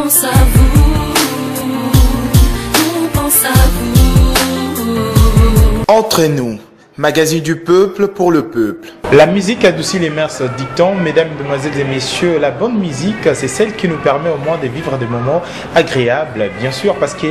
pense à vous, on pense à vous. Entre nous, magazine du peuple pour le peuple. La musique adoucit les mœurs, dit-on. Mesdames, mesdemoiselles et messieurs, la bonne musique, c'est celle qui nous permet au moins de vivre des moments agréables, bien sûr, parce que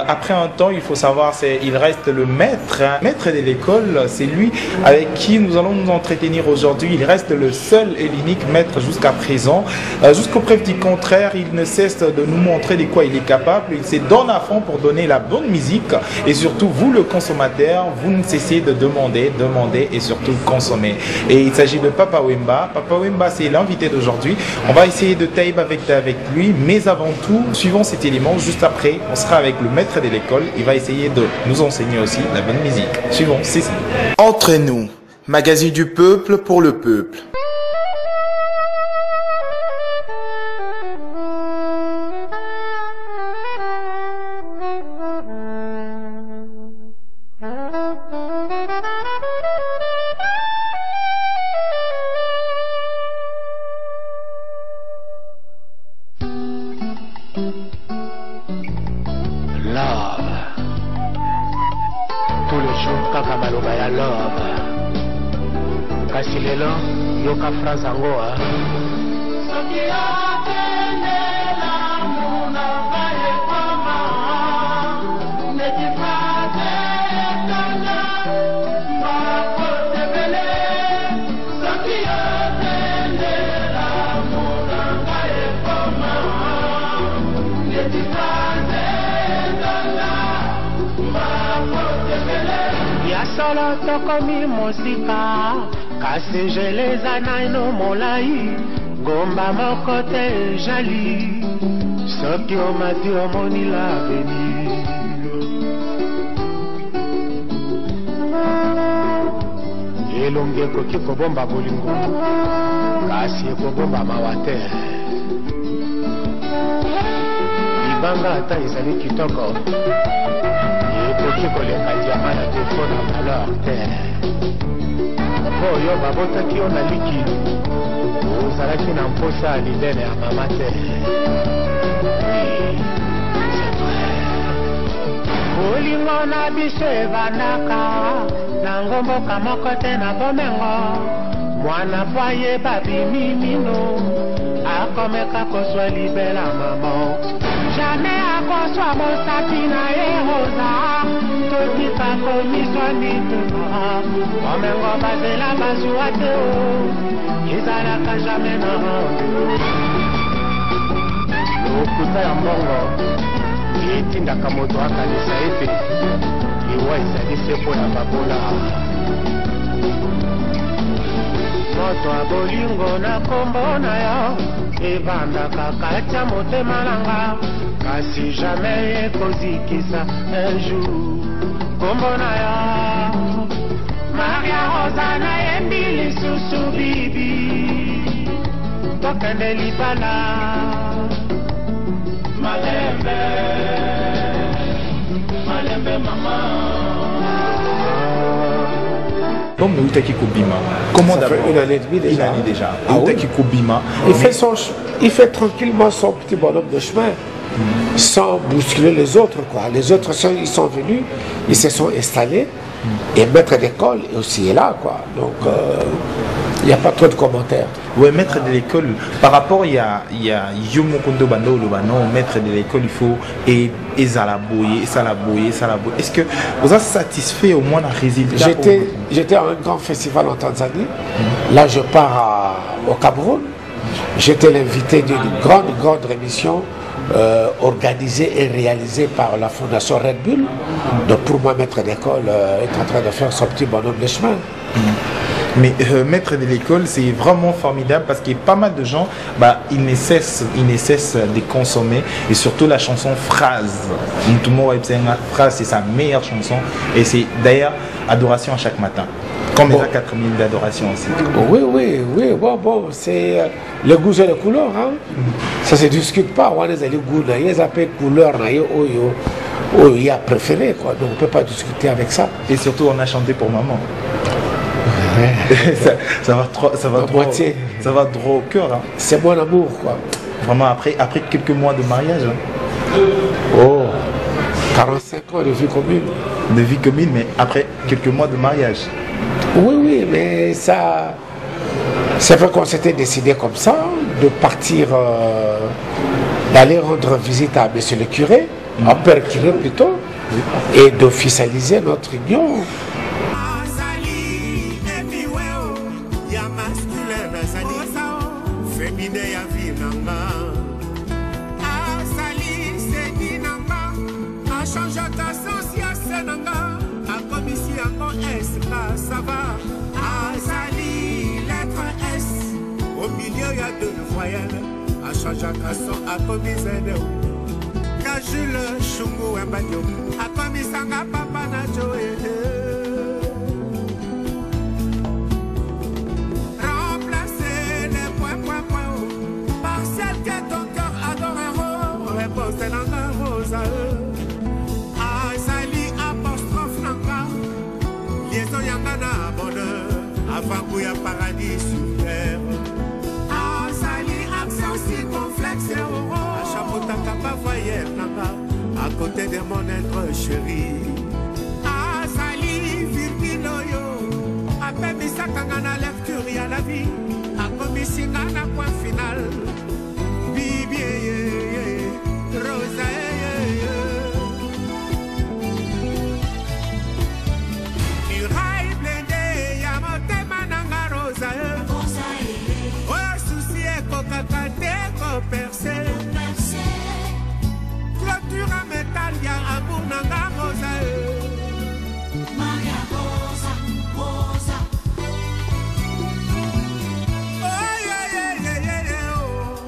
après un temps, il faut savoir, il reste le maître de l'école. C'est lui avec qui nous allons nous entretenir aujourd'hui. Il reste le seul et l'unique maître jusqu'à présent. Jusqu'aux preuves du contraire, il ne cesse de nous montrer de quoi il est capable. Il se donne à fond pour donner la bonne musique. Et surtout, vous, le consommateur, vous ne cessez de demander et surtout consommer. Et il s'agit de Papa Wemba. Papa Wemba, c'est l'invité d'aujourd'hui. On va essayer de tape avec lui, mais avant tout, suivons cet élément. Juste après, on sera avec le maître de l'école. Il va essayer de nous enseigner aussi la bonne musique. Suivons, c'est ça. Entre nous, magazine du peuple pour le peuple. Tokomi mosika kasi jeleza naino molai gomba moko te jali soki omati omoni l'avenir elongi ekoki kobomba bolingo kasi ekobomba mawa te libanga ata ezali kitoko ekoki koleka diama na defo na valeur te oyo babotaki yo na liki ozalaki na mposa ya lidene ya mama te bolingo na biso evandaka na ngomboka moko te na bomengo mwana po ayeba bimimino akomeka kozwa libela mama jamais akoswa mosapi na ye rosa totika komiswa mitema omengo bazela bazwa te o ezalaka jamais na lokuta ya mbongo etindaka moto akanisa ete liwa ezali se mpo na babola moto ya bolingo na kombo na yo evandaka kati ya motema nanga kasi jamais ekozikisa un jour kombo na yo Maria Rosa na yembi lisusu bibi tokende libala malembe malembe mama. Comme Outaki Koubima, comment d'abord une année et demie déjà. Une année déjà. Ah, Outaki Koubima. Il fait tranquillement son petit bonhomme de chemin, sans bousculer les autres, quoi. Les autres, ils sont venus, ils se sont installés, et maître d'école aussi est là, quoi. Donc, il n'y a pas trop de commentaires. Oui, maître de l'école, par rapport, il y a Yomo Kondo Bando, le banon, maître de l'école, il faut et Zalaboye. Est-ce que vous êtes satisfait au moins d'un résultat? J'étais à un grand festival en Tanzanie. Là, je pars au Cameroun. J'étais l'invité d'une grande émission organisée et réalisée par la Fondation Red Bull. Donc, pour moi, maître d'école est en train de faire son petit bonhomme de chemin. Mais maître de l'école, c'est vraiment formidable parce qu'il y a pas mal de gens, ils ne cessent de consommer, et surtout la chanson Phrase. Phrase, c'est sa meilleure chanson, et c'est d'ailleurs Adoration à chaque matin. Comme les 4000 d'adoration aussi. Oui, bon, c'est le goût et la couleur, hein. Ça se discute pas. On a les goûts, ils appellent couleur, il y a préféré, quoi. Donc on ne peut pas discuter avec ça. Et surtout, on a chanté pour maman. ça va droit au cœur. Hein. C'est mon amour, quoi. Vraiment après quelques mois de mariage. Hein. Oh, 45 ans de vie commune. De vie commune, mais après quelques mois de mariage. Oui, oui, mais ça... C'est vrai qu'on s'était décidé comme ça, de partir, d'aller rendre visite à monsieur le curé, à père curé plutôt, et d'officialiser notre union. Au milieu, il y a deux voyelles. À changer à son, à commis Zédéo. Kajule, Chungu, et Badio. À commis Sanga, Papa Nacho, remplacer les points par celle que ton cœur adorera. Réponse de Nanga Rosa. Azali, apostrophe Nanga. Liaison Yangana, bonheur. Avant qu'il y a paradis sur terre. À côté de mon être chéri. Azali Virgiloyo. A peine ça quand la lecture y a la vie. A commis si on a point final. Bibi Rosa. Muraille blindée, y'a mon thème nanga Rosa. Oh souci est coca-caté, co-percé. Clôture métal, y'a amour nanga Rosa. Maria Rosa, Rosa. Oh yeah, oh.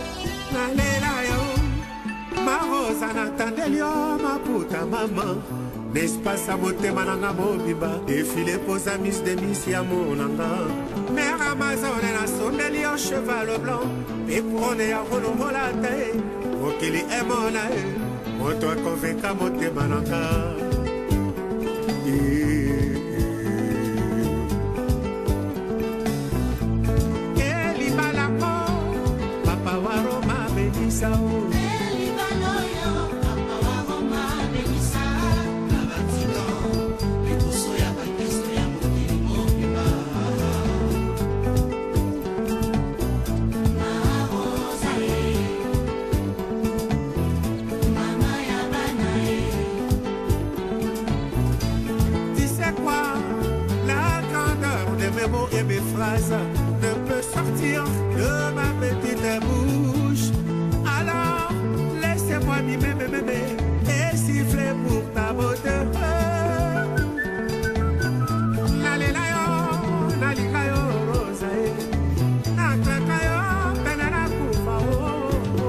Nalela yo. Ma Rosa n'attendait yo, ma puta maman. N'est-ce pas ça motema nanga mobimba. Défilé pour amis de Missia monanga. Mère Amazon et la sonde lion cheval blanc. Et pour on est à renouveau la tête. Okili est mon aïe. Moto konveka motema nanga. Eli balako Papa Waroma Benisa. Eli baloyo Papa Waroma Benisa. Nabatino Ekuso ya bakiso ya mokili mobimba. Et mes phrases ne peuvent sortir de ma petite bouche. Alors laissez-moi mimer et siffler pour ta beauté. Nalelayo, nalikayo rosae, nakrakayo penana kufa oh.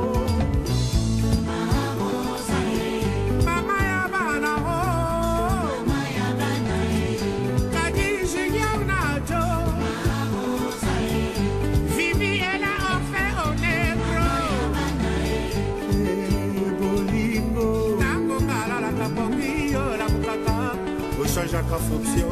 Mama ya bana oh, mama ya bana kadi jigya na. Vivi et la offert au négro. Bolingo. Tango kala la kapongio la mukaka. Au change à fonction.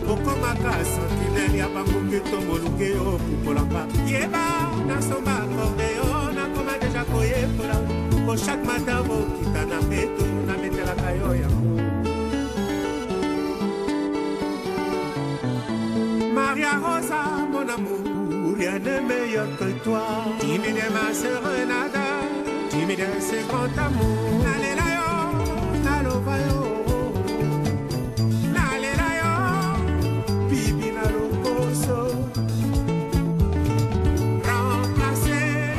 Au komaka sentinelle ya bangunge tomboluke o pupolanga. Yeba na somba accordéon na koma déjà koye pola. Pour chaque matin au kitana peto na metela kayo ya. Maria Rosa, mon amour, rien de meilleur que toi. Timide ma serenade, timide c'est grand amour. Nalela yo, nalova yo, nalela yo, bibi nalokoso. Remplacer.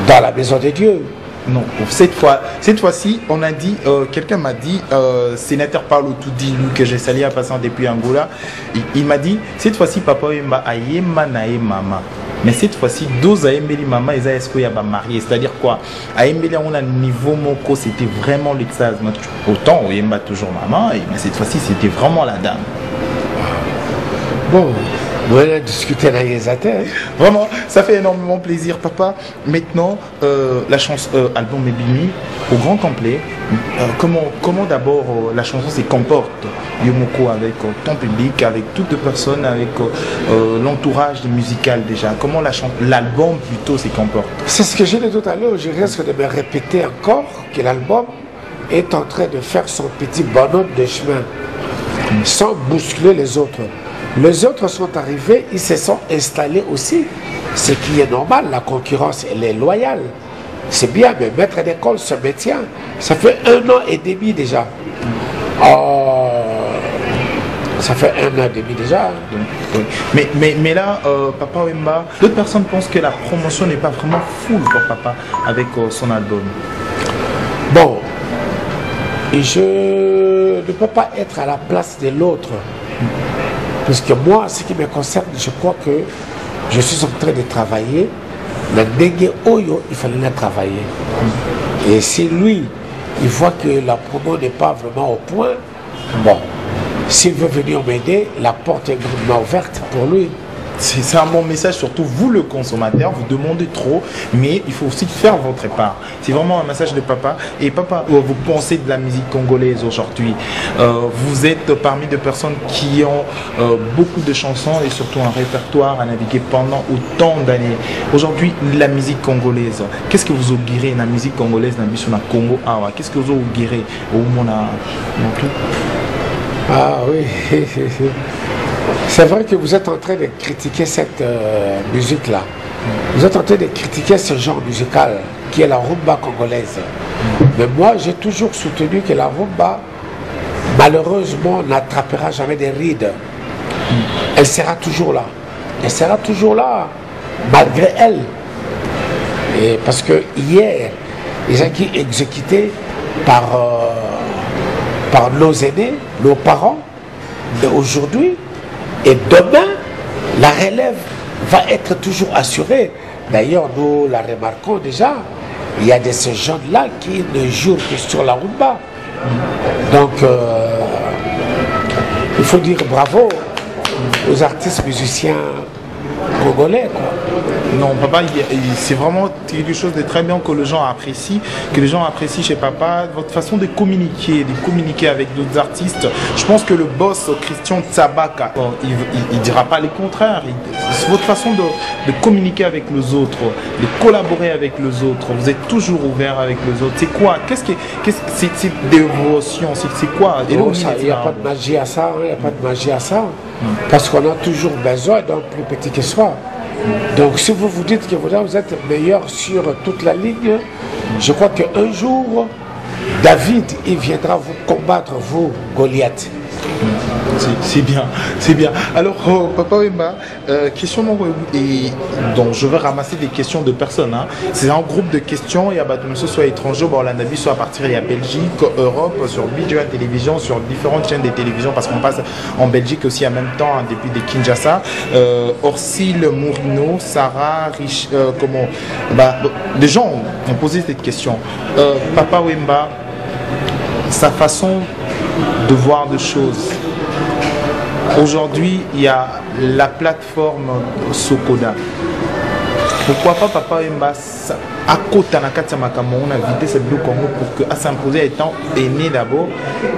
Dans la maison de Dieu. Non, cette fois-ci, on a dit, quelqu'un m'a dit, sénateur Paulo Tudilu, que j'ai sali en passant depuis Angola, il m'a dit, cette fois-ci, papa yemba ayema na ye mama. Mais cette fois-ci, 12 ayembeli mama, ils est-ce qu'il y a marié. C'est-à-dire quoi? Ayembeli, on a niveau moko, c'était vraiment l'extase. Autant, on yemba toujours maman, mais cette fois-ci, c'était vraiment la dame. Bon, On a discuté dans les athées. Vraiment, ça fait énormément plaisir, papa. Maintenant, la chanson album Ebimi au grand complet. Comment d'abord la chanson se comporte, Yomoko, avec ton public, avec toutes les personnes, avec l'entourage musical déjà. Comment l'album plutôt se comporte? C'est ce que j'ai dit tout à l'heure. Je risque de me répéter encore que l'album est en train de faire son petit bonhomme de chemin sans bousculer les autres. Les autres sont arrivés, ils se sont installés aussi. Ce qui est normal, la concurrence, elle est loyale. C'est bien, mais maître d'école se maintient. Ça fait 1 an et demi déjà. Ça fait 1 an et demi déjà. Mais là, Papa Wemba, d'autres personnes pensent que la promotion n'est pas vraiment full pour Papa avec son album. Bon, je ne peux pas être à la place de l'autre. Parce que moi, ce qui me concerne, je crois que je suis en train de travailler. Le Dengue Oyo, il fallait la travailler. Et si lui, il voit que la promo n'est pas vraiment au point, bon, s'il veut venir m'aider, la porte est grandement ouverte pour lui. C'est un bon message, surtout vous le consommateur, vous demandez trop, mais il faut aussi faire votre part. C'est vraiment un message de papa. Et papa, vous pensez de la musique congolaise aujourd'hui? Vous êtes parmi des personnes qui ont beaucoup de chansons et surtout un répertoire à naviguer pendant autant d'années. Aujourd'hui, la musique congolaise, qu'est-ce que vous augurez dans la musique congolaise dans le Congo? Qu'est-ce que vous augurez au moment tout? Ah oui. C'est vrai que vous êtes en train de critiquer cette musique-là. Vous êtes en train de critiquer ce genre musical qui est la rumba congolaise. Mais moi, j'ai toujours soutenu que la rumba, malheureusement, n'attrapera jamais des rides. Elle sera toujours là. Elle sera toujours là, malgré elle. Et parce que hier, les gens qui exécutés par nos aînés, nos parents, mais aujourd'hui, et demain, la relève va être toujours assurée. D'ailleurs, nous la remarquons déjà. Il y a de ces jeunes-là qui ne jouent que sur la rumba. Donc, il faut dire bravo aux artistes musiciens congolais, quoi. Non, papa, c'est vraiment quelque chose de très bien que les gens apprécient, chez papa, votre façon de communiquer avec d'autres artistes. Je pense que le boss Christian Tsabaka, il dira pas le contraire. C'est votre façon de communiquer avec les autres, de collaborer avec les autres. Vous êtes toujours ouvert avec les autres. C'est quoi? C'est dévotion? C'est quoi? Il n'y a pas de magie à ça. Il n'y a pas de magie à ça. Parce qu'on a toujours besoin d'un plus petit que soi. Donc si vous vous dites que vous êtes meilleur sur toute la ligne, je crois qu'un jour, David, il viendra vous combattre, vous, Goliath. C'est bien, c'est bien. Alors, Papa Wemba, question et donc je vais ramasser des questions de personnes. Hein. C'est un groupe de questions. Il y a soit étranger, soit à partir il y a Belgique, Europe, sur Bidjo Télévision, sur différentes chaînes de télévision, parce qu'on passe en Belgique aussi en même temps, hein, depuis de Kinshasa. Orsile Mourino, Sarah, des gens ont posé cette question. Papa Wemba, sa façon de voir des choses. Aujourd'hui, il y a la plateforme Sokoda. Pourquoi pas Papa Wemba à côté de Makamon, on a invité cette Blue Congo pour s'imposer étant aîné d'abord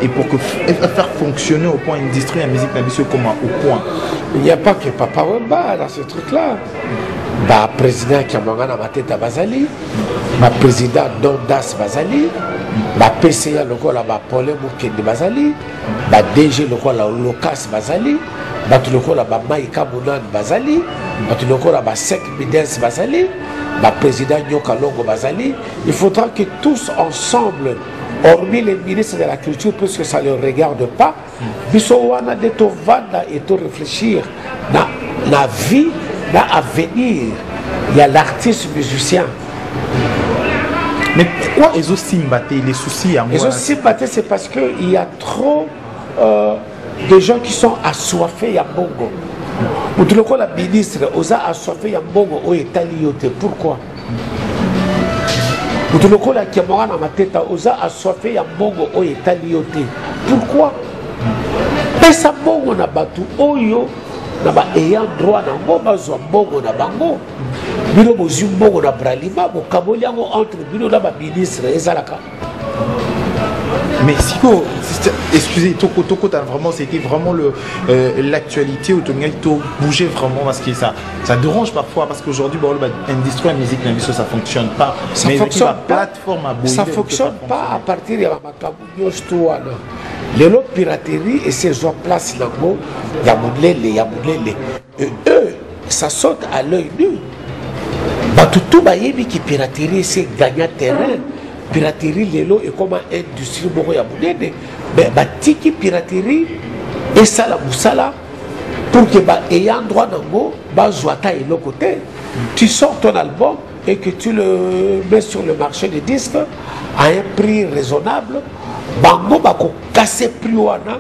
et pour faire fonctionner au point industrie la musique nabissou comme au point. Il n'y a pas que Papa Wemba dans ce truc-là. Président Kiamangana Mateta Bazali, président Dondas Bazali, PCA le quoi là-bas Paulé Moukende Bazali, DG le quoi là Locas Bazali, le quoi là-bas Maïka Mounan Bazali, le quoi là-bas Sek Midens Bazali, président Nyoka Longo Bazali. Il faudra que tous ensemble, hormis les ministres de la culture, puisque ça ne les regarde pas, Bissowana de Tovanda et de réfléchir dans la vie, dans l'avenir. Il y a l'artiste musicien. Mais pourquoi ils ont simbaté les soucis à moi? Ils ont simbaté, c'est parce qu'il y a trop de gens qui sont assoiffés à Bongo. Ou tout le coup, la ministre, ils ont assoiffé à Bongo au Italiote. Pourquoi? Ou tout le coup, la Kiamorana Mateta, ils ont assoiffé à Bongo au Italiote. Pourquoi? Mais ça Bongo n'a pas tout. Oyo, na ba ayant droit nango bazwa mbongo na bango bino bozwi mbongo na bralima bokaboli yango entre bino na baministre ezalaka. Mais si excusez, Toko vraiment, c'était vraiment l'actualité où Toko bougeait vraiment parce que ça dérange parfois parce qu'aujourd'hui, l'industrie de la musique, ça fonctionne pas. Ça fonctionne pas. Plateforme à bouger, ça fonctionne pas à partir de la Makabu. Les lots piraterie et ces gens place là-bas, il y a et eux, ça saute à l'œil nu. Tout le qui piraterie, c'est gagner terrain. Piraterie lelo et comme industrie boko ya munene mais batiki piraterie et ça la musala pour que ba ayant droit nango ba zwata et l'autre côté tu sors ton album et que tu le mets sur le marché des disques à un prix raisonnable bango ba ko casser prix wana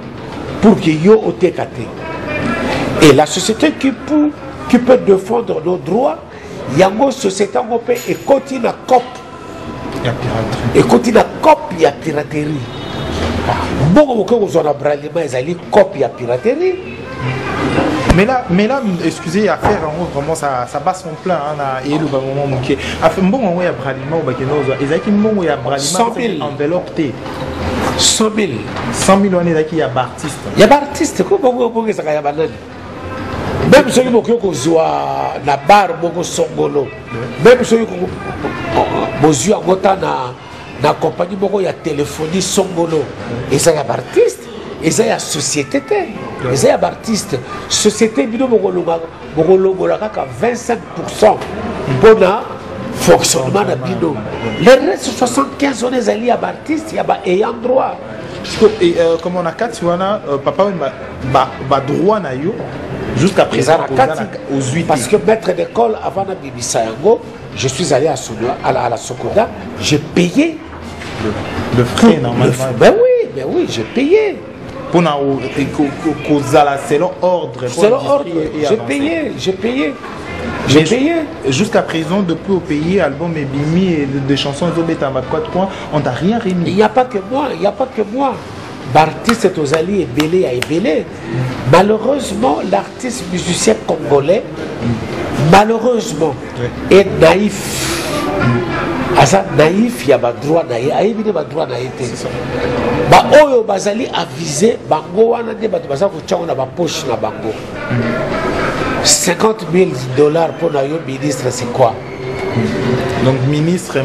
pour que yo otekate et la société qui peut défendre nos droits yango société ngo pe et continue à cop et continue à copie à piraterie. Bon, vous avez bralima, ils copie à piraterie. Mais là, excusez, à faire vraiment ça bat son plein. Et le moment manqué. À faire bon, on y a bralima ou bakenozo. Ils ont qui bon, y a bralima. 100 000 enveloppe. 100 000. 100 000 on est qui y a artiste. Il y a artiste. Comment vous ça y a banane? Même ceux qui ont joué na bar boko songolo. Même ceux qui Bozu agota na compagnie boko ya téléphonie songolo et ça y a artiste et ça y a société et ça y a artiste société bino boko longola kaka 25% pour na fonctionnement na bino le reste 75 on est allés à artiste ya ba ayant droit et comme on a 4 wana papa ba droit na yo jusqu'à présent aux 8 parce que maître d'école avant na bibisa yango je suis allé à la Sokoda, j'ai payé le frais normalement. Ben oui, j'ai payé. Pour selon ordre. Selon ordre, j'ai payé. Jusqu'à présent, depuis au pays, album et bimi et des chansons on n'a rien remis. Il n'y a pas que moi, L'artiste est aux alliés belé à ébélé. Malheureusement, l'artiste musicien congolais, malheureusement, est naïf. Asa naïf, il y a pas droit naïf, il y a pas droit naïf. Ba oyo bazali avisé, bango wana de batu baza ko tchanga na ba poche na bango. 50 000 $ pour na yo ministre, c'est quoi? Donc ministre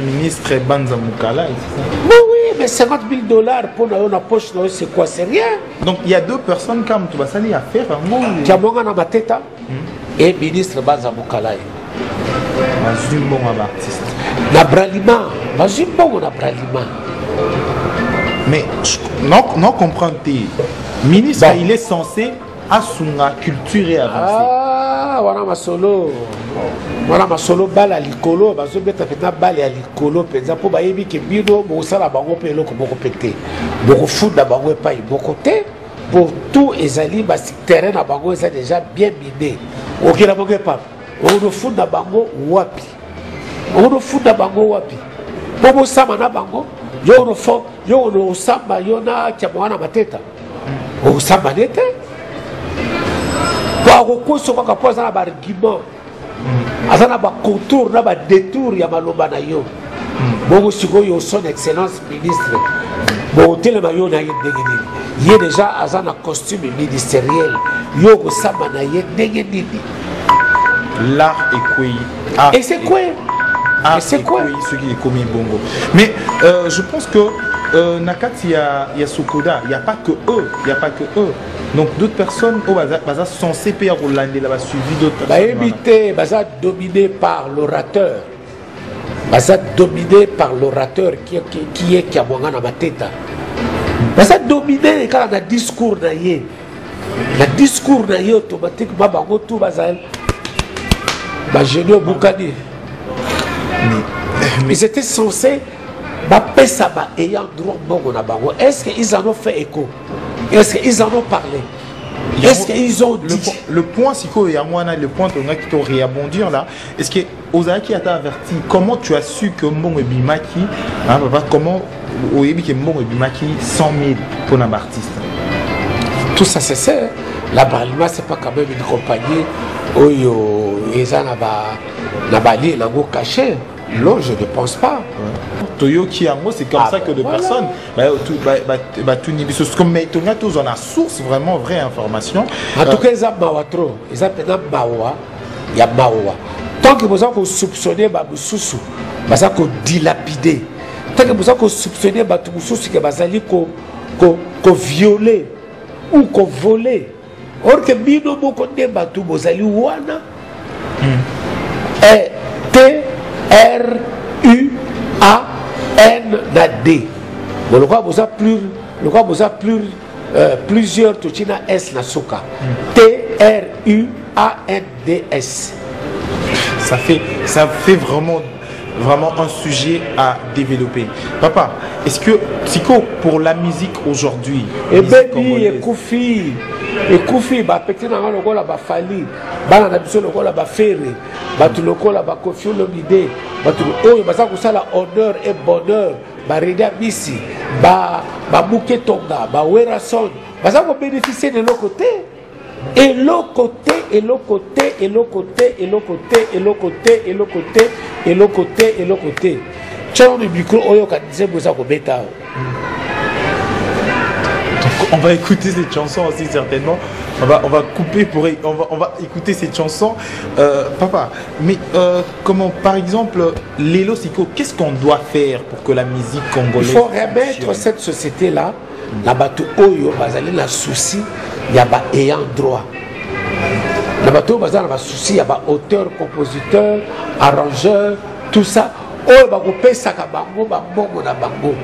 Banza Mukala. Oui, mais 50 000 $ pour la poche, c'est quoi? C'est rien. Donc il y a deux personnes comme tu vas salir à faire un mot. Kiamonga na Mateta et ministre Banza Mukala. Bazumbo artiste. Na Bralima, Bazumbo na Bralima. Mais non comprendre. Ministre, il est censé assumer culture et avancer. Ah, voilà ma solo. Voilà ma solo balle à l'icolo. Bazo beta feta balle à l'icolo. Penza pour bayebi que bino bosala bango pe loko boko pété. Boko foot na bango pa boko té. Pour tout ezali basi terrain na bango est déjà bien miné. OK na bango pa. On foot na bango wapi. On foot na bango wapi. Bobo sama na bango. Yo no fo, yo no samba yo na kiamwana mateta. O samba nete. Pour ce qu'on a posé un argument, un contour, un détour, il y a maloba na yo. Bon, son excellence ministre. Bon, il y a déjà un costume ministériel. Yo sama na ye degedini. L'art est quoi? Et c'est quoi? Et c'est quoi? Ce qui est commis bongo. Mais je pense que Nakati, il y a Sokoda, il n'y a pas que eux. Donc d'autres personnes sont censées payer au Landais, là, suivi d'autres personnes. Dominé par l'orateur. Dominé par l'orateur qui est Kiamwanga Mateta. Dominé quand on a discours naïe. Le discours naïe automatiquement, tout bazal. Génial Boukani. Mais ils étaient censés ayant droit à bango. Est-ce qu'ils en ont fait écho? Est-ce qu'ils en ont parlé? Est-ce qu'ils ont dit? Le point, c'est que le point qui t'a réabondir là, est-ce que Ozaki a averti? Comment tu as su que Mbongo Bimaki, comment Mbongo Bimaki 100 000 pour un artiste? tout ça c'est ça. La Bralima, c'est pas quand même une compagnie où ils ont caché. Non, je ne pense pas. Toyo Kiango, c'est comme ça que de voilà. personnes. Mais tous on a source vraiment vraie information. En tout cas, ils ont mawa trop. Ils ont maintenant mawa. Il y a mawa. Tant que vous avez soupçonné Baboussou, vous avez dilapidé. Tant que vous avez soupçonné Baboussou, que vous allez violer ou qu'on voler. Or que bino moko ne batu bozali wana. T-R-U-A-N-D. Bon, le quoi vous a plusieurs tochina S na soka. T-R-U-A-N-D-S. Ça fait vraiment un sujet à développer. Papa, est-ce que pour la musique aujourd'hui, et baby et Koufi, bah petit na ngalo la ba fali, bana na biso lokola ba ferre, ba tu lokola ba Koffi Olomide, ba tu oyo baza ko sala honneur et bonheur, ba Reda Bisi, ba Bouquet Tonga, ba Werason, baza ko bénéficier de l'autre côté. Et l'autre côté, et l'autre côté, et l'autre côté, et l'autre côté, et l'autre côté, et l'autre côté, et l'autre côté, et l'autre côté. Tiens le micro, oyo ka disait boza ko beta. On va écouter cette chanson aussi certainement. On va couper pour on va écouter cette chanson. Papa, mais comment par exemple Lelo Siko, qu'est-ce qu'on doit faire pour que la musique congolaise? Il faut remettre cette société là, la bateau oyo bazali la souci, il y a ayant droit. La bateau bazali la souci, il y a auteur, compositeur, arrangeur, tout ça. Oyo ba ko pesa ka bango ba bongo na bango.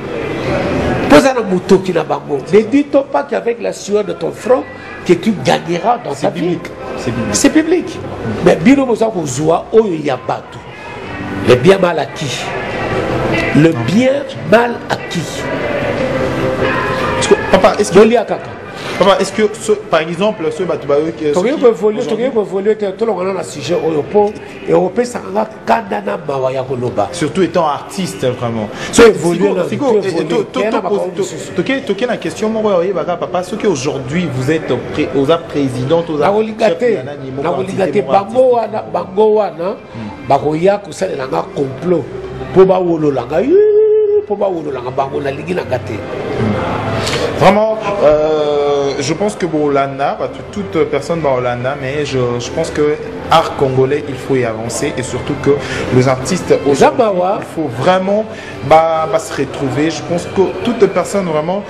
Ne dis-toi pas qu'avec la sueur de ton front que tu gagneras dans ta vie. C'est biblique. Mais bino moza ko zoa oyo ya batu. Le bien mal acquis. Le bien mal acquis. Papa, est-ce que Papa, est-ce que par exemple ce Batubayo qui est surtout étant artiste vraiment. La question papa, ce qu'aujourd'hui vous êtes aux présidents, aux vraiment, je pense que Bolanda, toute personne va Hollanda, mais je pense que art congolais, il faut y avancer et surtout que les artistes aujourd'hui, il faut vraiment se retrouver. Je pense que toute personne vraiment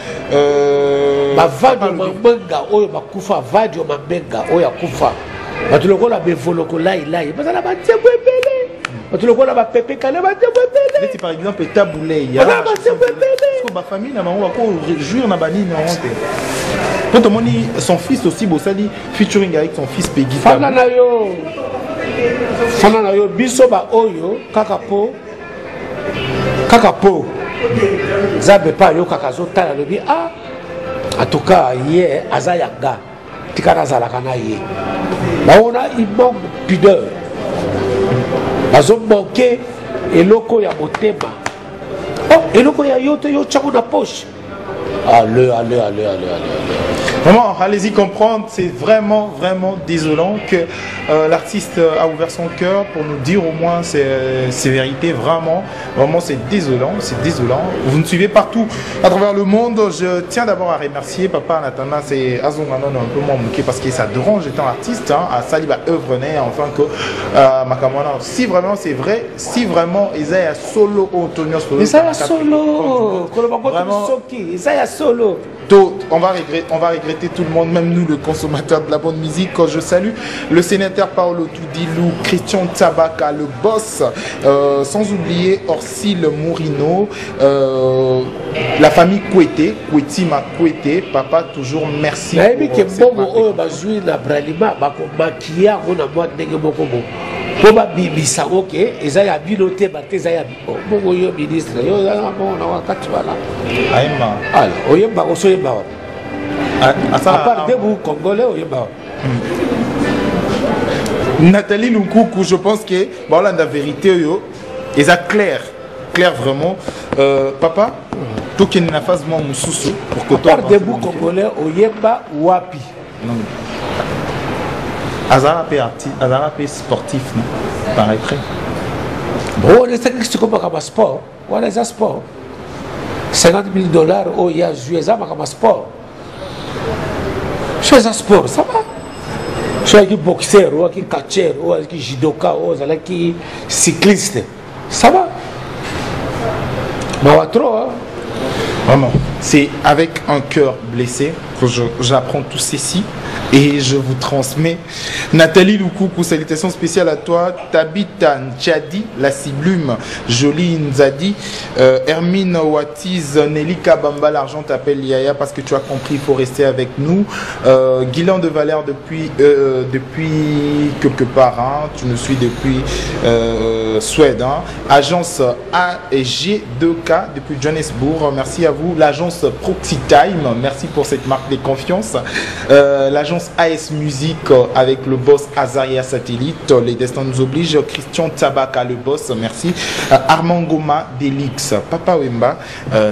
par exemple Taboulé, il y a ma famille n'a quand on dit son fils aussi Bossali featuring avec son fils Peggy Fana biso ba oyo kakapo zabe pa yo kakazo tala lobi ah en tout cas hier azayanga tikana zala kana ye ba ona il manque pudeur bazo manquer eloko ya motema oh eloko ya yote yo tchako na poche. Allez. Vraiment, allez-y comprendre, c'est vraiment désolant que l'artiste a ouvert son cœur pour nous dire au moins ces vérités. Vraiment, c'est désolant. Vous nous suivez partout à travers le monde. Je tiens d'abord à remercier papa en attendant, c'est Azonganon un peu moins mouqué parce que ça dérange étant artiste, hein, à Saliba œuvre né, enfin que Makamana. Si vraiment c'est vrai, si vraiment Isaiah Solo ou Antonio Solo. Isaiah Solo, Solo. On va regretter tout le monde, même nous, le consommateur de la bonne musique. Quand je salue le sénateur Paolo Toudilou, Christian Tabaka, le boss, sans oublier Orsil Mourino, la famille Kouete, Kouetima Kouete, papa, toujours merci. Poba bibisa ok ezaya biloté baté ezaya bongo yo ministre yo na bona wakati wala aima ala oyemba osoyemba à part de vous congolais oyemba Nathalie Nkunku, je pense que voilà la vérité yo et ça clair vraiment papa tout qui est na phase moi mususu pour que toi debout congolais oyeba wapi azara pe sportif non pareil très bon les techniques c'est comme un sport voilà les sport $50 000 oh il y a joué ça comme sport c'est un sport ça va je suis un boxeur ou un catcheur ou un judoka ou un cycliste ça va mais trop hein. Vraiment, c'est avec un cœur blessé que j'apprends tout ceci et je vous transmets. Nathalie Loukoukou, salutations spéciales à toi. Tabita Nchadi, la Ciblume, Jolie Nzadi, Hermine Watiz, Nelly Kabamba, l'argent t'appelle Yaya parce que tu as compris, il faut rester avec nous. Guylain de Valère depuis quelque part, hein, tu nous suis depuis Suède. Hein. Agence AG2K depuis Johannesburg, merci à vous. L'agence Proxy Time, merci pour cette marque de confiance. L'agence AS Music avec le boss Azaria Satellite, les destins nous obligent. Christian Tabaka, le boss, merci. Armand Goma Delix, Papa Wemba,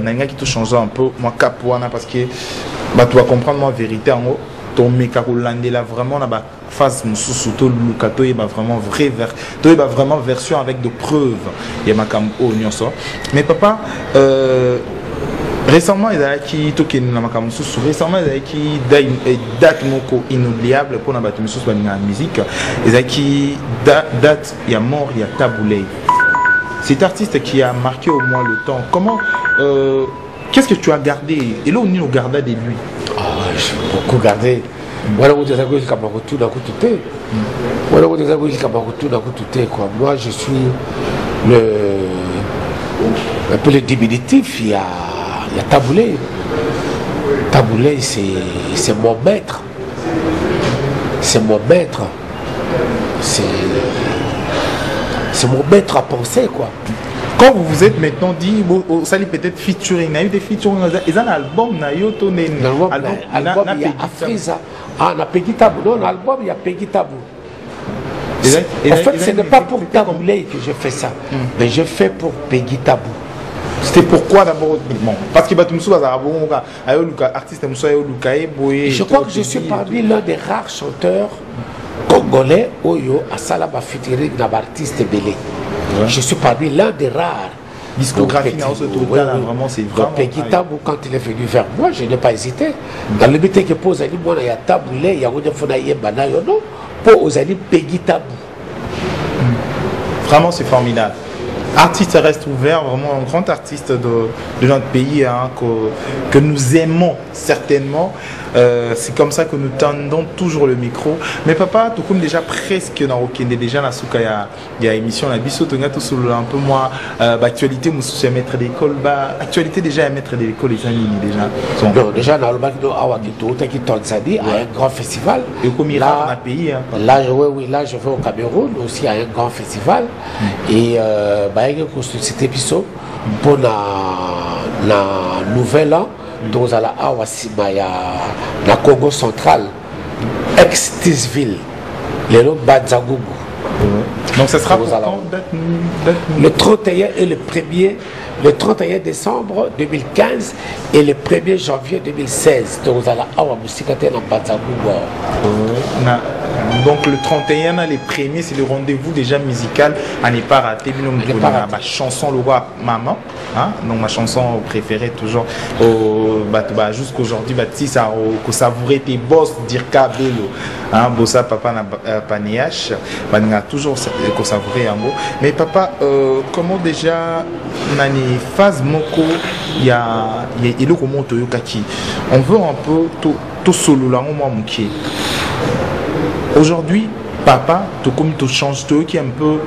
Nanga qui te change un peu, moi Capouana parce que bah, tu vas comprendre ma vérité en haut. Ton Mekakolande là vraiment là-bas. Face mususu to lukato et vraiment vrai vraiment version avec de preuves et ma cam o nyonso mais papa récemment il y a qui toqué na ma cam mususu récemment il y a qui date moko inoubliable pour na batu mususu ba na musique il y a qui date il y a mort il y a Taboulay cet artiste qui a marqué au moins le temps comment qu'est-ce que tu as gardé et là on nous garda de lui j'ai beaucoup gardé. Moi, je suis un peu le diminutif. Il y a Taboulay. Taboulay, c'est mon maître. C'est mon maître. C'est mon maître à penser, quoi. Quand vous vous êtes maintenant dit, ça lui peut-être featuring, il y a eu des featuring, il y a un album, il y a eu un album, il y a Afriza, on a Peggy Tabou, non, l'album, il y a Peggy Tabou. En fait, ce n'est pas pour Taboulay que je fais ça, mais je fais pour Peggy Tabou. C'était pourquoi d'abord bon, parce que je crois que je suis parmi l'un des rares chanteurs congolais Oyo à Salaba featuring d'artistes belé. Je suis parmi l'un des rares. Discographie vraiment c'est vraiment. Peggy Tabou, quand il est venu vers moi, je n'ai pas hésité. Dans le but que pose Ali Mona, il y a Taboulay, il y a Odefona Yembana Yono, pour aux Ali Peggy Tabou. Vraiment c'est formidable. Artiste reste ouvert, vraiment un grand artiste de notre pays hein, que nous aimons certainement. C'est comme ça que nous tendons toujours le micro. Mais papa, tout comme déjà presque dans Okende, déjà dans il y a émission, la biso, tu as tout sur un peu moins actualité, nous sommes maître d'école, actualité déjà à maître d'école les amis déjà. Non, déjà dans le bac de Awakito, qui Tanzanie, à un grand festival. Et comme il a un pays. Hein, là, là, je vais au Cameroun aussi à un grand festival. Et c'était épisode pour la nouvelle an. Dans la Awasima, il y a la Congo central, ex-Tisville, les lots Badzagougou. Donc ça sera pour le 31 et le 31 décembre 2015 et le 1er janvier 2016. Donc la Awamusikate dans Badzagougou. Donc le 31, les premiers, c'est le rendez-vous déjà musical à ne pas rater. Ma chanson, le roi Maman, hein? Donc ma chanson préférée toujours jusqu'aujourd'hui, ça savourer tes boss, dire Kabelo, hein? Bossa papa na panéache, toujours que savourer un mot. Mais papa, comment déjà nani phase moko il y a le comment toyokaki. On veut un peu tout solo là moi muki. Aujourd'hui, papa, tout comme tu changes, tout qui est un peu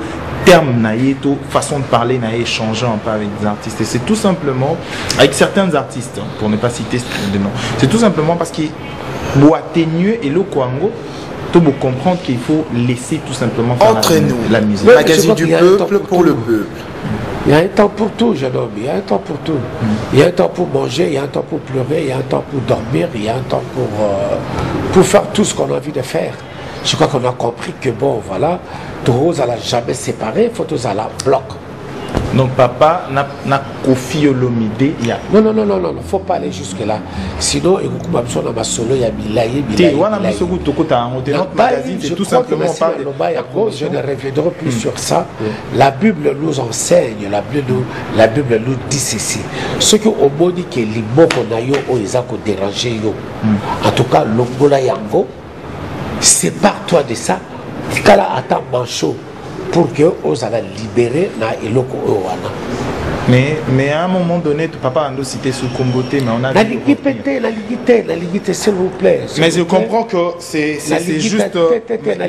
terme naïe, tout façon de parler naïe, changer un peu avec des artistes. Et c'est tout simplement avec certains artistes, pour ne pas citer de nom. C'est tout simplement parce que mieux et le Kwango, tout pour comprendre qu'il faut laisser tout simplement faire entre nous la musique. Le magazine du peuple pour le peuple. Il y a un temps pour tout, jeune homme, il y a un temps pour tout. Il y a un temps pour manger, il y a un temps pour pleurer, il y a un temps pour dormir, il y a un temps pour faire tout ce qu'on a envie de faire. Je crois qu'on a compris que bon, voilà, Rose à la jamais séparé, faut tous à la bloc. Donc papa n'a Kofi Olomide. Non, non, non, non, non, faut pas aller jusque là. Sinon, il y a ma solo, il y a Bilaye, Bilaye. Notre magazine, c'est tout simplement pas je ne reviendrai plus sur ça. La Bible nous enseigne, la Bible nous dit ceci. Ce que au mot dit que les mots qu'on a eu, ils ont dérangé. En tout cas, l'Ongola Yango, sépare-toi de ça. Kala attend manchot pour que vous allez libérer na iloko owana. Mais à un moment donné, papa a cité sous Komboté, mais on a... La liguité, s'il vous plaît. Mais je comprends que c'est juste...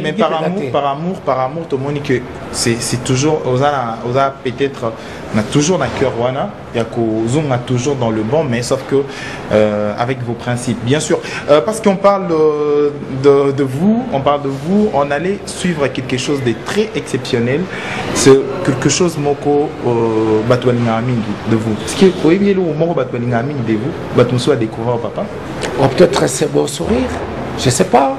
Mais par amour, tout le monde dit que c'est toujours... Peut-être... On a toujours dans le cœur, il y a qu'on a toujours dans le bon, mais sauf que avec vos principes, bien sûr. Parce qu'on parle de vous, on allait suivre quelque chose de très exceptionnel. C'est quelque chose moko de vous. Est-ce que vous voyez le mot de vous, soit découvert papa? Peut-être c'est mon sourire, je ne sais pas.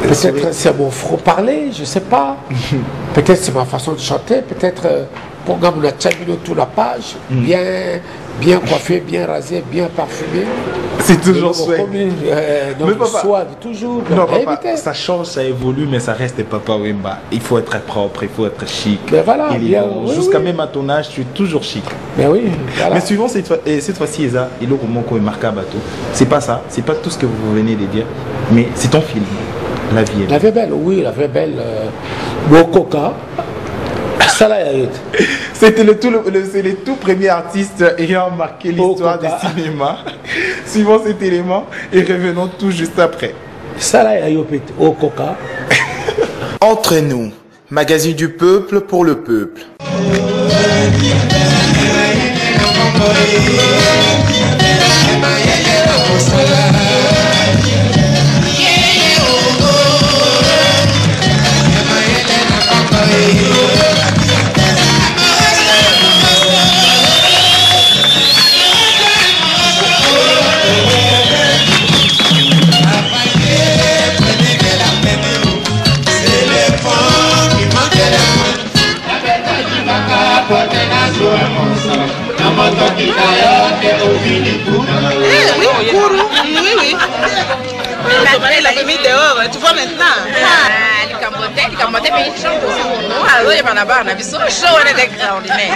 Peut-être c'est mon franc-parler, je ne sais pas. Peut-être c'est ma façon de chanter, peut-être... Pour on a terminé toute la page, bien coiffé, bien rasé, bien parfumé. C'est toujours souhait. Mais papa, toujours. Non, papa, ça change, ça évolue, mais ça reste papa Wemba. Il faut être propre, il faut être chic. Mais voilà, jusqu'à même à ton âge, tu es toujours chic. Mais oui. Voilà. Mais suivant cette fois-ci, Eza, il est marqué à bateau. C'est pas ça, c'est pas tout ce que vous venez de dire, mais c'est ton film. La vie est belle. La vie est belle, oui, la vie est belle. Mokoka. C'était le tout premier artiste ayant marqué l'histoire du cinéma. Suivons cet élément et revenons tout juste après. Entre nous, magazine du peuple pour le peuple. Oui. Il l'a mis dehors, tu vois maintenant. Il cambotait, mais il chante aussi. Alors, il y a un bar, on a vu ça, chaud, on est extraordinaire.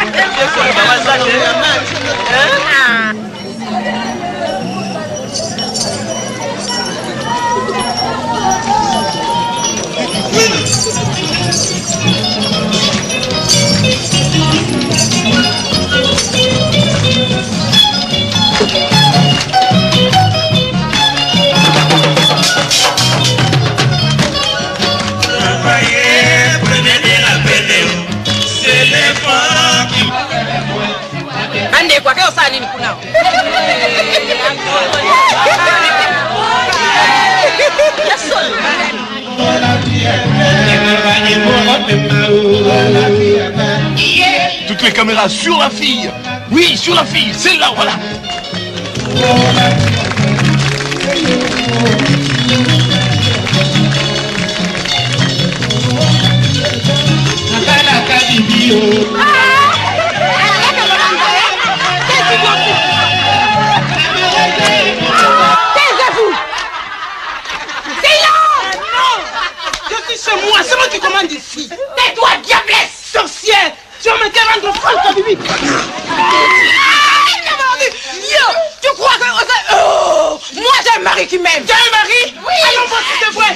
Kwa keo saa nini kunao? Toutes les caméras sur la fille. Oui, sur la fille, celle-là, voilà. C'est moi qui commande ici. Tais-toi, diablesse, sorcière. Tu vas me faire rendre folle, ta bibi. Tu crois que... Oh, moi, j'ai un mari qui m'aime. J'ai un mari? Oui. Allons voir si c'est vrai.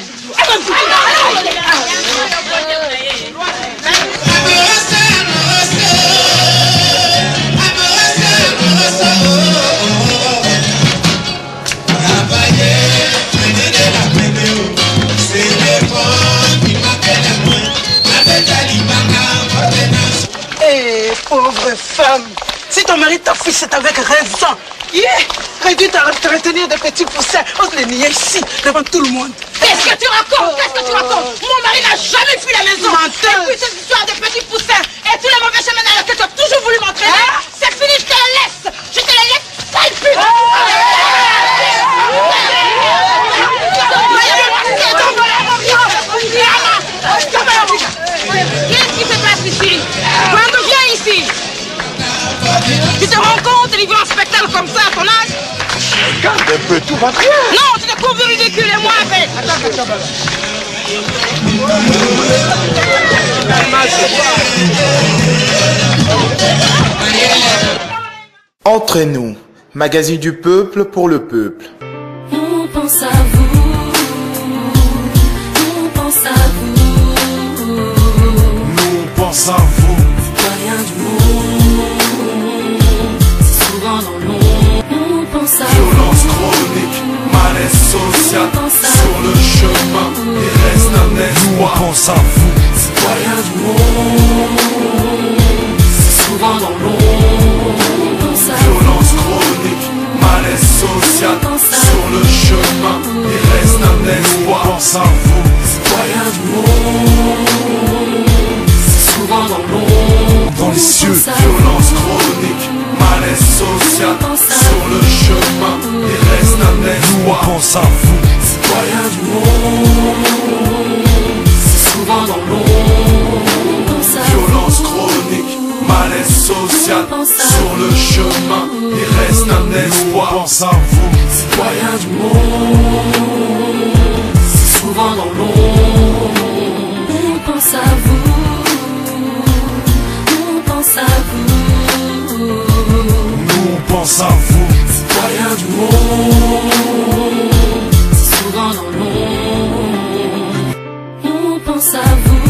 Pauvre femme, si ton mari t'a fui, c'est avec raison. Réduis à te retenir des petits poussins, ose les nier ici, devant tout le monde. Qu'est-ce que tu racontes? Mon mari n'a jamais fui la maison. Et puis cette histoire des petits poussins et tous les mauvais chemins dans lesquels tu as toujours voulu m'entraîner, c'est fini, je te la laisse. Je te la laisse, sale pute. Qu'est-ce qui se passe ici? Quand on vient ici? livrer un spectacle comme ça à ton âge? Regarde un peu, tout va bien. Non, tu te trouves ridicule et moi avec. Entre nous, magazine du peuple pour le peuple. On pense à vous, on pense à vous. Nous on pense à vous. Rien du monde, souvent dans l'ombre. On pense à vous. Violence chronique, malaise social. Sur le chemin, il reste un espoir. Nous on pense à vous. Rien du monde, souvent dans l'ombre. Violence chronique, malaise social. Sur le chemin, il reste un espoir. On pense à vous. Rien du monde, souvent dans l'ombre. Dans les cieux, violence chronique, malaise social. Sur le chemin, il reste un espoir. On pense à vous. Rien du monde, souvent dans l'ombre. Violence chronique, malaise social. Sur le chemin, il reste un espoir. On pense à vous. Rien du monde, souvent dans l'ombre. On pense à vous, on pense à vous. Nous on pense à vous. Rien du monde, souvent dans l'ombre. On pense à vous,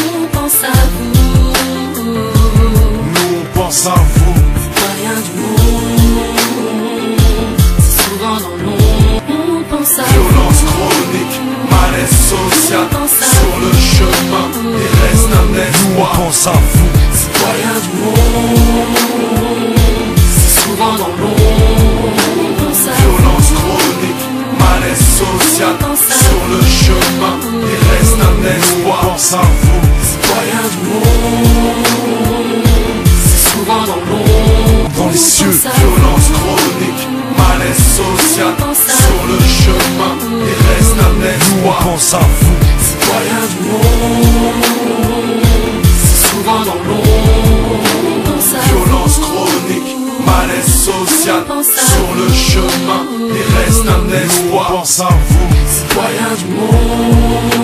on pense à vous. Nous on pense à vous. Rien du monde, souvent dans l'ombre. On pense à vous. Violence chronique, malaise social. Sur le chemin, il reste un espoir. On pense à vous. Rien du monde, souvent dans l'ombre. On pense à vous. Violence chronique, malaise social. Sur le chemin, il reste un espoir. On pense à vous. Rien du monde, souvent dans l'ombre. Dans les cieux, violence chronique, malaise social. Sur le chemin, il reste un espoir. On pense à vous. Rien du monde, souvent dans l'ombre. On pense à vous. Violence chronique, malaise social. Sur le chemin, il reste un espoir. On pense à vous. Rien du monde,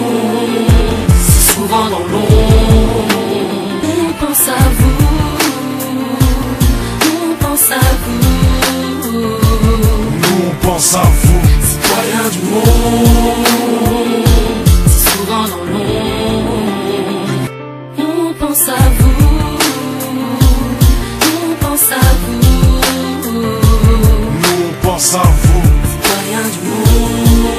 souvent dans l'ombre. On pense à vous, on pense à vous. Nous on pense à vous. Rien du monde, souvent dans l'ombre. On pense à vous, on pense à vous. Nous on pense à vous. Rien du monde,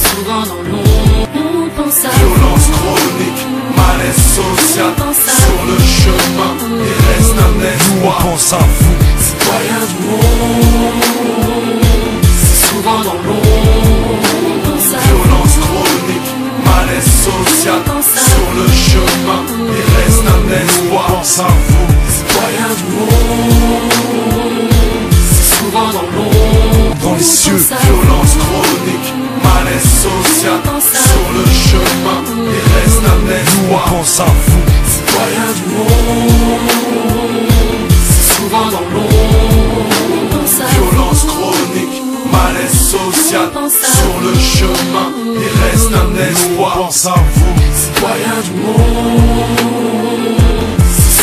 souvent dans l'ombre. On pense à vous. Violence chronique, malaise social. Sur le chemin, il reste un espoir. On pense à vous. Rien du monde, souvent dans l'ombre. On pense à vous. Violence chronique, malaise social. Sur le chemin, il reste un espoir. On pense à vous. Rien du monde, souvent dans l'ombre. Dans les cieux, violence chronique, malaise social. Sur le chemin, il reste un espoir. On pense à vous. Rien du monde, souvent dans l'ombre. On pense à vous. Violence chronique, malaise social. Sur le chemin, il reste un espoir. On pense à vous. Rien du monde,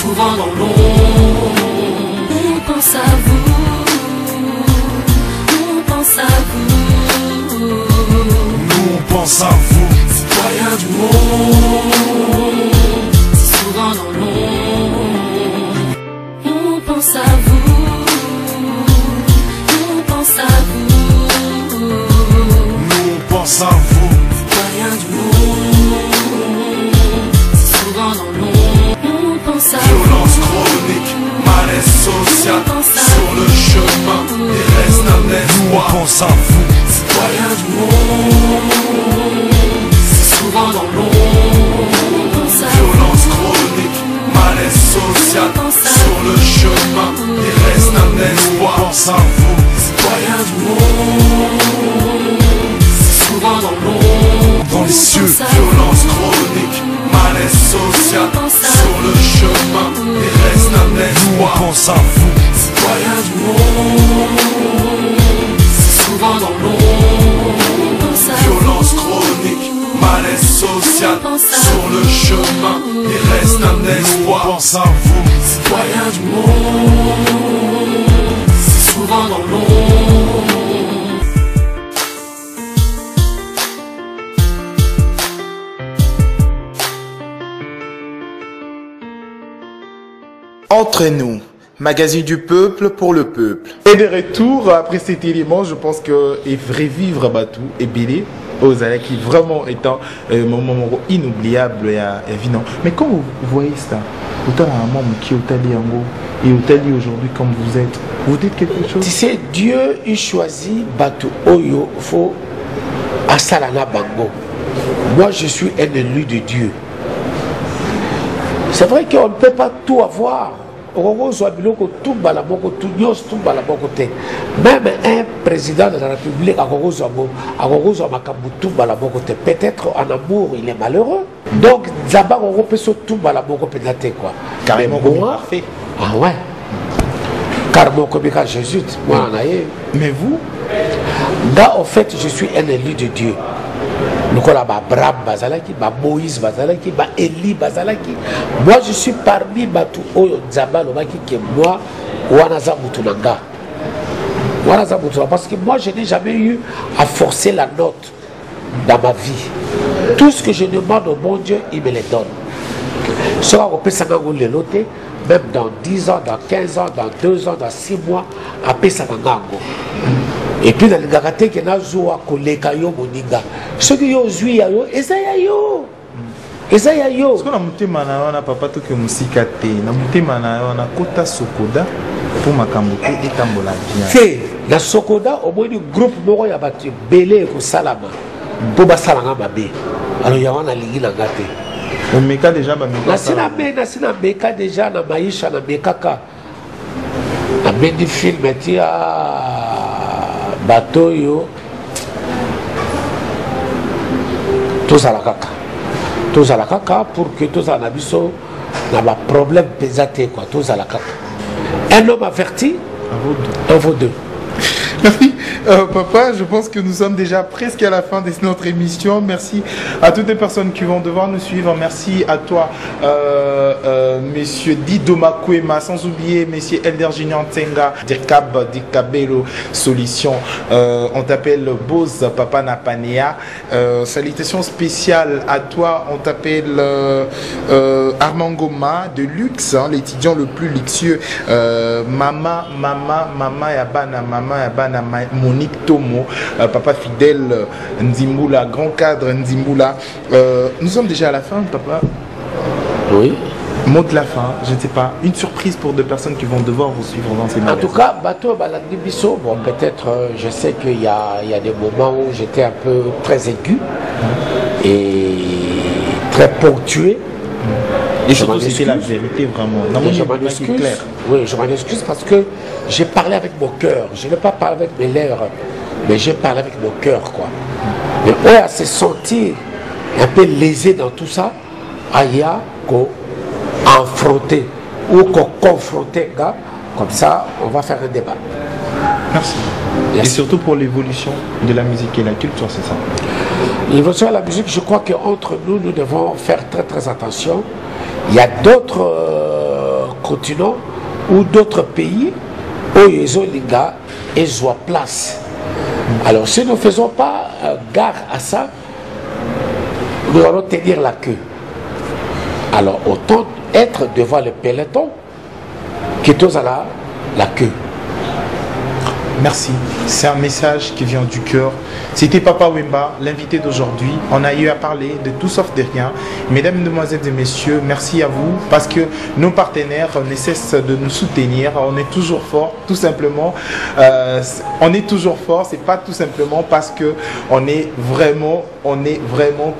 souvent dans l'ombre. On pense à vous, on pense à vous. Nous on pense à vous. Rien du monde, souvent dans l'ombre. On pense à vous, on pense à vous. Nous on pense à vous. Rien du monde, souvent dans l'ombre. On pense à vous. Violence chronique, malaise social. Sur le chemin, il reste un espoir. On pense à vous. Rien du monde, souvent dans l'ombre. On pense à vous. Violence chronique, malaise social. Sur le chemin, il reste un espoir. On pense à vous. Rien du monde, souvent dans l'ombre. Dans les cieux, On pense à vous. violence chronique, malaise social. Sur le chemin, il reste un chemin, il reste un espoir. Nous, on pense à vous, citoyens du monde, si souvent dans l'ombre. Entre nous, magazine du peuple pour le peuple. Et de retour, après cet élément, je pense que et vrai vivre Batou et Bélé, qui vraiment étant un moment inoubliable et évident. Mais quand vous voyez ça, autant un membre qui est au Taliango et au Tali aujourd'hui comme vous dites quelque chose? Tu sais, Dieu il choisit Batou Oyo, faut Asalana Bango. Moi je suis un élu de Dieu. C'est vrai qu'on ne peut pas tout avoir. Même un président de la République, peut-être en amour, il est malheureux. Donc, d'abord, on peut se tout quoi. Carrément, parfait. Ah ouais. Carrément, comme Jésus. Moi, mais vous? Là, en fait, je suis un élu de Dieu. Abraham Bazalaki, Moïse Bazalaki, Élie Bazalaki. Moi je suis parmi Batou Oyo Nzambalobaki que moi, Wanaza Moutunanga. Parce que moi je n'ai jamais eu à forcer la note dans ma vie. Tout ce que je demande au bon Dieu, il me les donne. Même dans 10 ans, dans 15 ans, dans 2 ans, dans 6 mois, après ça va. Et puis dans le garaté qui n'a pas koleka yo moninga. Ce qui yo zui yo, ezaya yo. Ezaya yo. Parce que na mutema na wana papa to ke musika te. Na mutema na wana kota sokoda pour makambo te etambola bien. C'est la sokoda au moins du groupe moko ya batu belé ko salama. Pour ba salanga mabe. Alors ya wana lingi na ngate. On meka déjà ba meka. Na sina meka déjà na maisha na mekaka. Na bendi film tia bateau yo tous à la caca pour que tous en abisso n'a pas problème pesate quoi tous à la caca. Un homme averti en vaut deux. Merci papa, je pense que nous sommes déjà presque à la fin de notre émission. Merci à toutes les personnes qui vont devoir nous suivre. Merci à toi monsieur Didoma Kwema, sans oublier monsieur Elder Junior Tsenga, Dirkab Dikabelo Solution, on t'appelle Boz Papa Napanea. Salutations spéciales à toi, on t'appelle Armand Goma de Luxe, hein, l'étudiant le plus luxueux. Mama Yabana, Monique Tomo, papa fidèle Nzimboula, grand cadre Nzimboula. Nous sommes déjà à la fin, papa. Oui. Mot de la fin, je ne sais pas, une surprise pour deux personnes qui vont devoir vous suivre dans ces magasins. En tout cas, Bateau Balandi Bisso, bon, peut-être, je sais qu'il y a des moments où j'étais un peu très aigu et très ponctué. Et surtout, c'était la vérité vraiment. Je m'en excuse. Oui, je m'en excuse parce que j'ai parlé avec mon cœur. Je n'ai pas parlé avec mes lèvres, mais j'ai parlé avec mon cœur, quoi. Mais ouais, à se sentir un peu lésé dans tout ça, Aya, qu'on affronter ou qu'on confronter, gars, comme ça, on va faire un débat. Merci. Et surtout pour l'évolution de la musique et la culture, c'est ça? L'évolution de la musique, je crois qu'entre nous, nous devons faire très très attention. Il y a d'autres continents ou d'autres pays où ils ont les gars et ils ont place. Alors si nous ne faisons pas gare à ça, nous allons tenir la queue. Alors autant être devant le peloton que tous à la queue. Merci, c'est un message qui vient du cœur. C'était Papa Wemba, l'invité d'aujourd'hui. On a eu à parler de tout sauf de rien. Mesdames, Mesdemoiselles et Messieurs, merci à vous parce que nos partenaires ne cessent de nous soutenir. On est toujours fort, tout simplement. On est toujours fort, c'est pas tout simplement parce que on est vraiment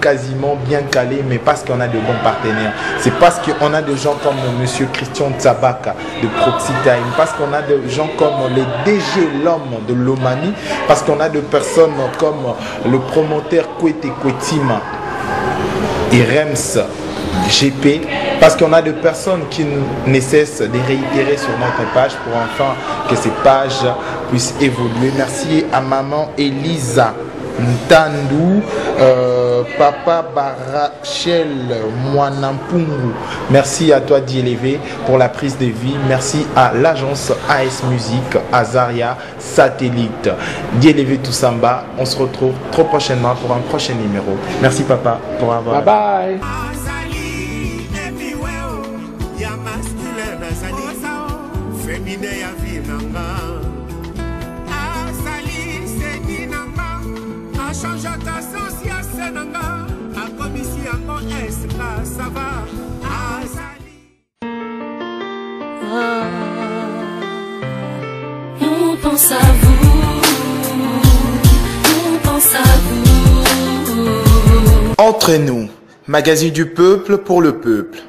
quasiment bien calé, mais parce qu'on a de bons partenaires. C'est parce qu'on a des gens comme Monsieur Christian Tzabaka de Proxy Time, parce qu'on a des gens comme les DG l'homme de l'Omani, parce qu'on a des personnes comme le promoteur Kwete Kwetima et Rems GP, parce qu'on a des personnes qui ne cessent de réitérer sur notre page pour enfin que ces pages puissent évoluer. Merci à maman Elisa Ntandou, Papa Barachel Mwanampungu. Merci à toi d'y pour la prise de vie. Merci à l'agence AS Musique, Azaria Satellite. D'y tout samba. On se retrouve trop prochainement pour un prochain numéro. Merci papa pour avoir. Bye bye. On pense à vous, on pense à vous. Entre nous, magazine du peuple pour le peuple.